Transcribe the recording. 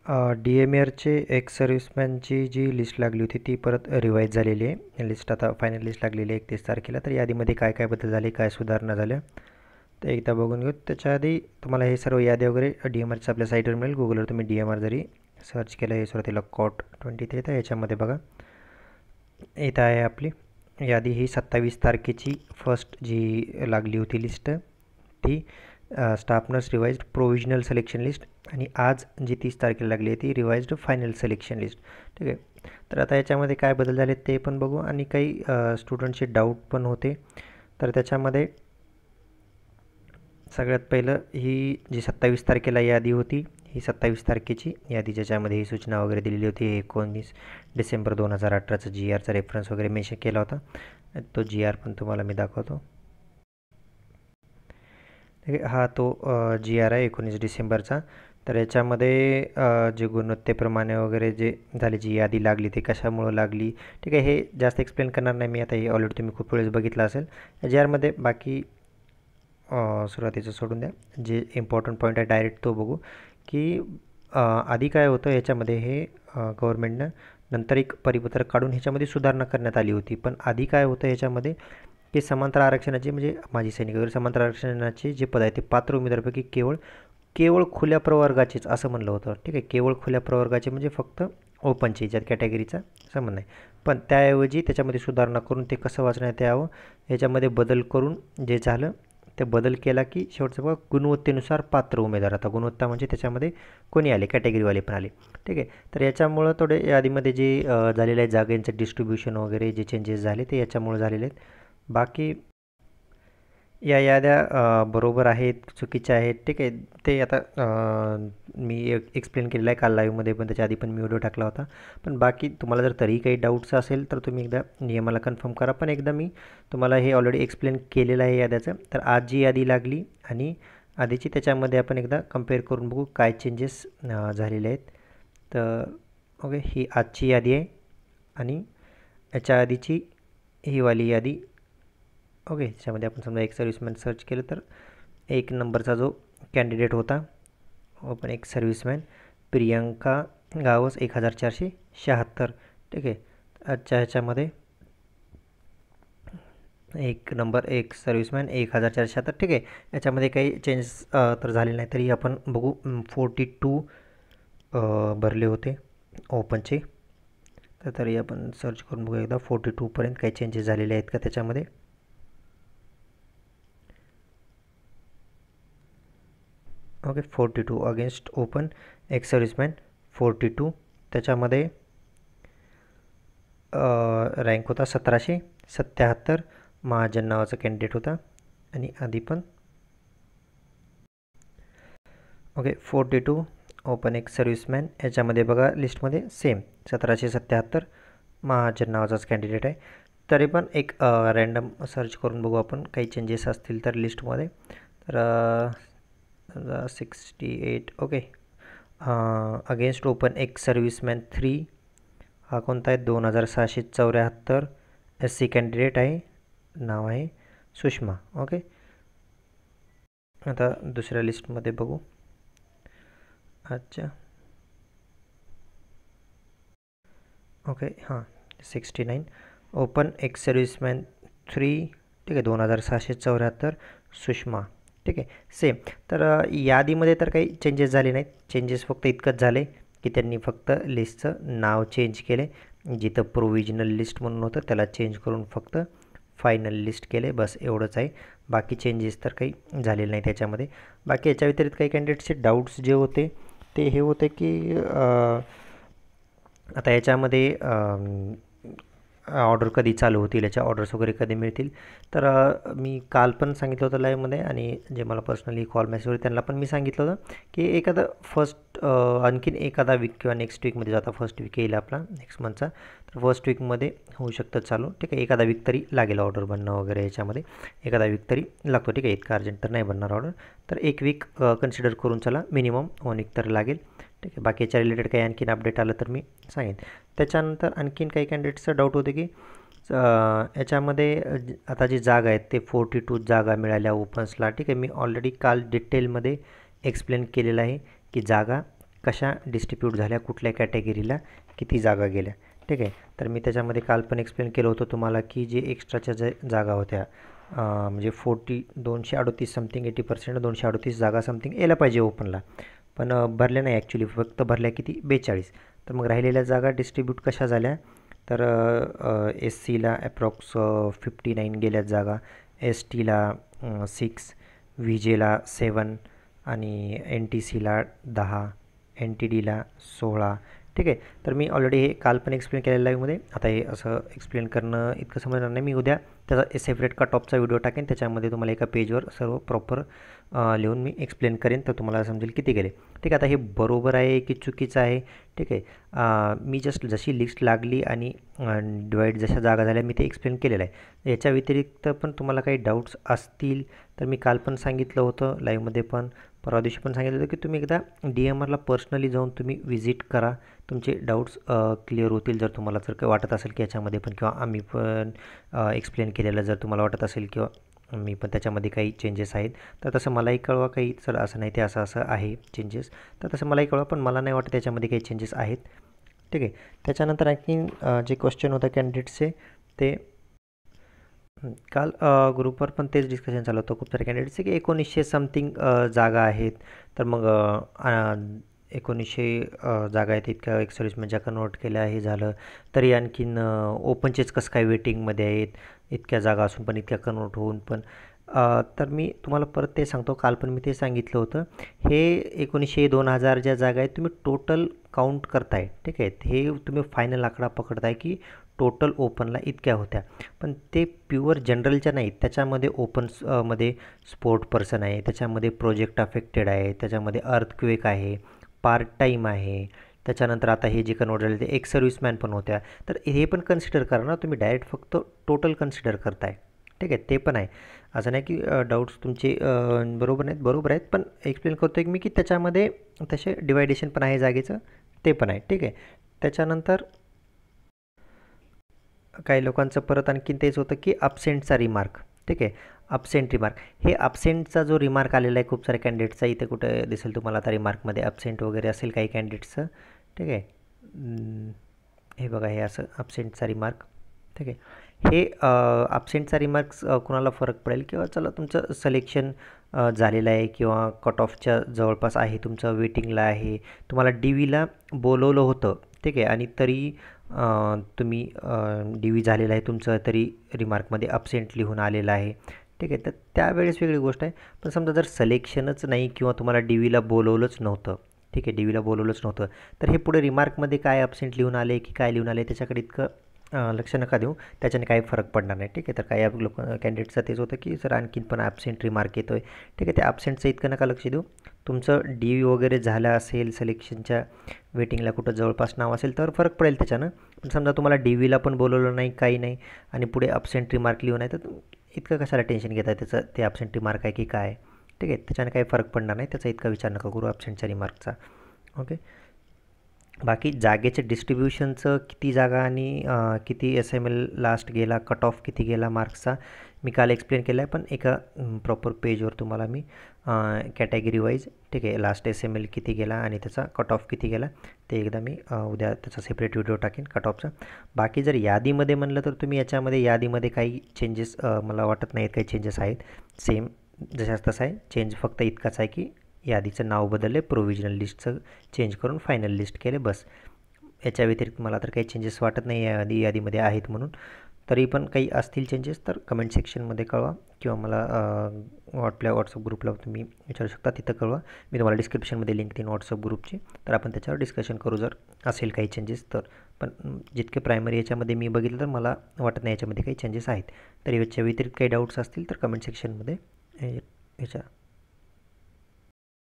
DMARचे x सर्व्हिसमॅनची जी list लागली होती ती परत रिवाईज झालेली आहे. लिस्ट आता फायनल लिस्ट लागलेली आहे 31 तारखेला. तर यादीमध्ये काय काय बदल झाले, काय सुधारणा झाल्या ते एकदा बघून घेऊ. त्याच्या आधी तुम्हाला हे सर्व यादी वगैरे DMRच्या आपल्या साईटवर मिळेल. गुगलवर तुम्ही DMR जरी सर्च केलं, हे सुरुवातीला कॉट 23 तर याच्यामध्ये बघा इथं आहे आपली यादी. ही 27 तारखेची फर्स्ट जी लागली होती लिस्ट ती staff nurse revised provisional selection list, आणि आज जी 30 तारखेला लागली आहे ती रिवाइज्ड फायनल सिलेक्शन लिस्ट. ठीक आहे. तर आता याच्यामध्ये काय बदल झाले ते पण बघू, आणि काही स्टुडंटचे डाऊट पण होते. तर त्याच्यामध्ये सगळ्यात पहिलं ही जी 27 तारखेला यादी होती, ही 27 तारखेची यादी ज्याच्यामध्ये ही सूचना वगैरे दिलेली होती. 19 डिसेंबर 2018चा GRचा रेफरन्स वगैरे मेन्शन केला होता. तो GR पण तुम्हाला मी दाखवतो. ठीक आहे. हा तो GR आहे 19 डिसेंबरचा. तर याच्यामध्ये जे गुणवत्तेप्रमाणे वगैरे जे झाली जी यादी लागली ती कशामुळं लागली, ठीक आहे, हे जास्त एक्सप्लेन करणार नाही मी आता. हे ऑलरेडी तुम्ही खूप वेळेस बघितलं असेल GRमध्ये. बाकी सुरुवातीचं सोडून द्या, जे इम्पॉर्टंट पॉईंट आहे डायरेक्ट तो बघू. की आधी काय होतं ह्याच्यामध्ये, हे गव्हर्नमेंटनं नंतर एक परिपत्रक काढून ह्याच्यामध्ये सुधारणा करण्यात आली होती. पण आधी काय होतं ह्याच्यामध्ये की समांतर आरक्षणाचे, म्हणजे माजी सैनिक वगैरे समांतर आरक्षणाचे जे पद आहे ते पात्र उमेदवारापैकी केवळ केवळ खुल्या प्रवर्गाचेच असं म्हणलं होतं. ठीक आहे. केवळ खुल्या प्रवर्गाचे म्हणजे फक्त ओपनचे, ज्यात कॅटेगरीचा संबंध नाही. पण त्याऐवजी त्याच्यामध्ये सुधारणा करून ते कसं वाचण्यात यावं, याच्यामध्ये बदल करून जे झालं ते बदल केला की शेवटचं बघा गुणवत्तेनुसार पात्र उमेदवार. आता गुणवत्ता म्हणजे त्याच्यामध्ये कोणी आले, कॅटेगरीवाले पण आले. ठीक आहे. तर याच्यामुळं थोडे यादीमध्ये जे झालेलं आहे जागांचं डिस्ट्रीब्युशन वगैरे जे चेंजेस झाले ते याच्यामुळे झालेले आहेत. बाकी या याद्या बरोबर आहेत, चुकीच्या आहेत, ठीक आहे. ते आता मी एक्सप्लेन केलेलं आहे काल लाईव्हमध्ये, पण त्याच्या आधी पण मी व्हिडिओ टाकला होता. पण बाकी तुम्हाला जर तरीही काही डाऊट्स असेल तर तुम्ही एकदा नियमाला कन्फर्म करा. पण एकदा मी तुम्हाला हे ऑलरेडी एक्सप्लेन केलेलं आहे याद्याचं. तर आज जी यादी लागली आणि आधीची, त्याच्यामध्ये आपण एकदा कम्पेअर करून बघू काय चेंजेस झालेले आहेत. तर ओके, ही आजची यादी आहे आणि याच्या आधीची ही वाली यादी. ओके. त्याच्यामध्ये आपण समजा एक सर्व्हिसमॅन सर्च केलं तर 1 नंबरचा जो कॅन्डिडेट होता पण एक सर्व्हिसमॅन प्रियंका गावस 1476. ठीक आहे. आजच्या ह्याच्यामध्ये 1 नंबर एक सर्व्हिसमॅन 1476. ठीक आहे. याच्यामध्ये काही चेंजेस तर झाले नाही, तरी आपण बघू. 42 भरले होते ओपनचे. तर तरी आपण सर्च करून बघू एकदा 42पर्यंत काही चेंजेस झालेले आहेत का त्याच्यामध्ये. Okay. 42 against open ex serviceman 42. त्याच्यामध्ये रँक होता 1777. महाजन नावाचा कॅन्डिडेट होता आणि आधी पण. ओके. 42 open ex serviceman. याच्यामध्ये बघा लिस्टमध्ये सेम 1777 महाजन नावाचाच कॅन्डिडेट आहे. तरी पण एक रँडम सर्च करून बघू आपण काही चेंजेस असतील तर लिस्टमध्ये. तर 68. Okay. Against open ex serviceman 3 हा कोणता आहे 2674. SC कॅन्डिडेट आहे, नाव आहे सुषमा. ओके. आता दुसऱ्या लिस्टमध्ये बघू. अच्छा. ओके. हां, 69 ओपन एक्स सर्व्हिसमॅन 3. ठीक आहे. 2674 सुषमा. ठीक आहे. सेम. तर यादीमध्ये तर काही चेंजेस झाले नाहीत. चेंजेस फक्त इतकंच झाले की त्यांनी फक्त लिस्टचं नाव चेंज केले. जिथं प्रोविजनल लिस्ट म्हणून होतं त्याला चेंज करून फक्त फायनल लिस्ट केले, बस एवढंच आहे. बाकी चेंजेस तर काही झालेले नाही त्याच्यामध्ये. बाकी याच्या व्यतिरिक्त काही कॅन्डिडेट्सचे डाऊट्स जे होते ते हे होते की आता याच्यामध्ये ऑर्डर कधी चालू होतील, याच्या ऑर्डर्स वगैरे कधी मिळतील. तर मी काल पण सांगितलं होतं लाईव्हमध्ये, आणि जे मला पर्सनली कॉल मेसेजवर त्यांना पण मी सांगितलं होतं की एखादा आणखीन एखादा वीक किंवा नेक्स्ट वीकमध्ये, जाता फर्स्ट वीक येईल आपला नेक्स्ट मंथचा, तर फर्स्ट वीकमध्ये होऊ शकतं चालू. ठीक आहे. एखादा वीक तरी लागेल ऑर्डर बनणं वगैरे, याच्यामध्ये एखादा वीक तरी लागतो. ठीक आहे. इतका अर्जंट तर नाही बनणार ऑर्डर, तर 1 वीक कन्सिडर करून चला, मिनिमम 1 वीक तर लागेल. ठीक आहे. बाकी याच्या रिलेटेड काही आणखीन अपडेट आलं तर मी सांगेन. त्याच्यानंतर आणखीन काही कॅन्डिडेट्सचं डाऊट होते की याच्यामध्ये आता जी जागा आहेत ते 42 जागा मिळाल्या ओपन्सला. ठीक आहे. मी ऑलरेडी काल डिटेलमध्ये एक्सप्लेन केलेलं आहे की जागा कशा डिस्ट्रीब्यूट झाल्या, कुठल्या कॅटेगरीला किती जागा गेल्या. ठीक आहे. तर मी त्याच्यामध्ये काल पण एक्सप्लेन केलं होतं तुम्हाला की जे एक्स्ट्राच्या जागा होत्या म्हणजे 238 समथिंग 80% 238 जागा समथिंग यायला पाहिजे ओपनला, पण भरल्या नाही ॲक्च्युली, फक्त भरल्या किती 42. तर मग राहिलेल्या जागा डिस्ट्रीब्यूट कशा झाल्या, तर एस सीला ॲप्रॉक्स 59 गेल्यात जागा, एस टीला 6, व्ही जेला 7 आणि एन टी सीला 10, एन टी डीला 16. ठीक आहे. तर मी ऑलरेडी हे काल पण एक्सप्लेन केलेलं लाईव्हमध्ये. आता हे असं एक्सप्लेन करणं इतकं समजणार नाही. मी उद्या त्याचा सेपरेट कट ऑफचा व्हिडिओ टाकेन, त्याच्यामध्ये तुम्हाला एका पेजवर सर्व प्रॉपर लिहून मी एक्सप्लेन करेन, तर तुम्हाला समजेल किती गेले. ठीक आहे. आता हे बरोबर आहे की चुकीचं आहे, ठीक आहे, मी जस्ट जशी लिस्ट लागली आणि डिवाईड जशा जागा झाल्या मी ते एक्सप्लेन केलेलं आहे. याच्या व्यतिरिक्त पण तुम्हाला काही डाऊट्स असतील तर मी काल पण सांगितलं होतं लाईव्हमध्ये, पण परवा दिवशी पण सांगितलं होतं की तुम्ही एकदा DMRला पर्सनली जाऊन तुम्ही व्हिजिट करा, तुमचे डाऊट्स क्लिअर होतील. जर तुम्हाला जर काही वाटत असेल की याच्यामध्ये पण किंवा आम्ही पण एक्सप्लेन केलेलं जर तुम्हाला वाटत असेल किंवा मी पण त्याच्यामध्ये काही चेंजेस आहेत तर तसं मलाही कळवा. काही सर असं नाही ते असं असं आहे चेंजेस, तर तसं मलाही कळवा, पण मला नाही वाटत त्याच्यामध्ये काही चेंजेस आहेत. ठीक आहे. त्याच्यानंतर आणखीन जे क्वेश्चन होतं कॅन्डिडेट्सचे ते काल ग्रुपवर पण तेच डिस्कशन चालू होतं खूप सारे कॅन्डिडेट्सचे की 1900 समथिंग जागा आहेत. तर मग 1900 जागा आहेत, इतक्या एक सर्व्हिसमॅनच्या कन्वर्ट केल्या हे झालं, तरी आणखीन ओपनचेच कसं काय वेटिंगमध्ये आहेत, इतक्या जागा असून पण इतक्या कन्वर्ट होऊन पण. तर मी तुम्हाला परत ते सांगतो, काल पण मी ते सांगितलं होतं, हे 1900 2000 ज्या जागा आहेत तुम्ही टोटल काउंट करताय. ठीक आहे. हे तुम्ही फायनल आकडा पकडताय की टोटल ओपनला इतक्या होत्या, पण ते प्युअर जनरलच्या नाहीत. त्याच्यामध्ये ओपन मध्ये स्पोर्ट पर्सन आहे, त्याच्यामध्ये प्रोजेक्ट अफेक्टेड आहे, त्याच्यामध्ये अर्थक्वेक आहे, पार्ट टाईम आहे, त्याच्यानंतर आता हे जे कन्वर्ट झाले ते एक्स सर्व्हिसमॅन पण होत्या. तर हे पण कन्सिडर करा ना तुम्ही, डायरेक्ट फक्त टोटल कन्सिडर करताय. ठीक आहे. ते पण आहे, असं नाही की डाऊट्स तुमचे बरोबर नाहीत, बरोबर आहेत, पण एक्सप्लेन करतो आहे मी की त्याच्यामध्ये तसे डिवायडेशन पण आहे जागेचं, ते पण आहे. ठीक आहे. त्याच्यानंतर काही लोकांचं परत आणखीन तेच होतं की अब्सेंटचा रिमार्क. ठीक आहे. अब्सेंट रिमार्क, हे अब्सेंटचा जो रिमार्क आलेला आहे खूप साऱ्या कॅन्डिडेट्सचा, इथे कुठे दिसेल तुम्हाला आता रिमार्कमध्ये अब्सेंट वगैरे असेल काही कॅन्डिडेट्सचं. ठीक आहे. हे बघा, हे असं अब्सेंटचा रिमार्क. ठीक आहे. हे अब्सेंटचा रिमार्क्स कुणाला फरक पडेल किंवा चला तुमचं सिलेक्शन झालेलं आहे किंवा कट ऑफच्या जवळपास आहे, तुमचं वेटिंगला आहे, तुम्हाला DVला बोलवलं होतं. ठीक आहे. आणि तरी तुम्ही DV झालेलं आहे तुमचं, तरी रिमार्कमध्ये अब्सेंट लिहून आलेलं आहे. ठीक आहे. तर त्यावेळेस वेगळी गोष्ट आहे. पण समजा जर सिलेक्शनच नाही किंवा तुम्हाला DVला बोलवलंच नव्हतं, ठीक आहे, DVला बोलवलंच नव्हतं, तर हे पुढे रिमार्कमध्ये काय अब्सेंट लिहून आले की काय लिहून आले त्याच्याकडे इतकं लक्ष नका देऊ, त्याच्याने काही फरक पडणार नाही. ठीक आहे. तर काही लोक कॅन्डिडेटचं तेच होतं की सर आणखीन पण ॲबसेंट रिमार्क येतो आहे. ठीक आहे. त्या ॲबसेंटचं इतकं नका लक्ष देऊ. तुमचं DV वगैरे झालं असेल, सिलेक्शनच्या वेटिंगला कुठं जवळपास नाव असेल तर फरक पडेल त्याच्यानं. पण समजा तुम्हाला DVला पण बोलवलं नाही, काही नाही, आणि पुढे ॲबसेंट रिमार्क लिहून आहे, तर इतकं कशाला टेन्शन घेत आहे त्याचं, ते ॲबसेंट रिमार्क आहे की काय. ठीक आहे. त्याच्याने काही फरक पडणार नाही, त्याचा इतका विचार नका करू ॲबसेंटच्या रिमार्कचा. ओके. बाकी जागेचे डिस्ट्रीब्युशनचं किती जागा आणि किती SML लास्ट गेला, कट ऑफ किती गेला मार्क्सचा, मी काल एक्सप्लेन केलं आहे, पण एका प्रॉपर पेजवर तुम्हाला मी कॅटेगरी वाईज, ठीक आहे, लास्ट SML किती गेला आणि त्याचा कट ऑफ किती गेला ते एकदा मी उद्या त्याचा सेपरेट व्हिडिओ टाकेन कट ऑफचा. बाकी जर यादीमध्ये म्हणलं तर तुम्ही याच्यामध्ये यादीमध्ये काही चेंजेस मला वाटत नाहीत काही चेंजेस आहेत, सेम जशाच तसं आहे. चेंज फक्त इतकाच आहे की यादीचं नाव बदलले, प्रोव्हिजनल लिस्टचं चेंज करून फायनल लिस्ट केले, बस. याच्या व्यतिरिक्त मला तर काही चेंजेस वाटत नाही यादीमध्ये आहेत म्हणून. तरी पण काही असतील चेंजेस तर कमेंट सेक्शनमध्ये कळवा किंवा मला आपल्या व्हॉट्सअप ग्रुपला तुम्ही विचारू शकता, तिथं कळवा. मी तुम्हाला डिस्क्रिप्शनमध्ये लिंक देईन व्हॉट्सअप ग्रुपची, तर आपण त्याच्यावर डिस्कशन करू जर असेल काही चेंजेस तर. पण जितके प्रायमरी याच्यामध्ये मी बघितलं तर मला वाटत नाही याच्यामध्ये काही चेंजेस आहेत. तर याच्या व्यतिरिक्त काही डाऊट्स असतील तर कमेंट सेक्शनमध्ये याच्या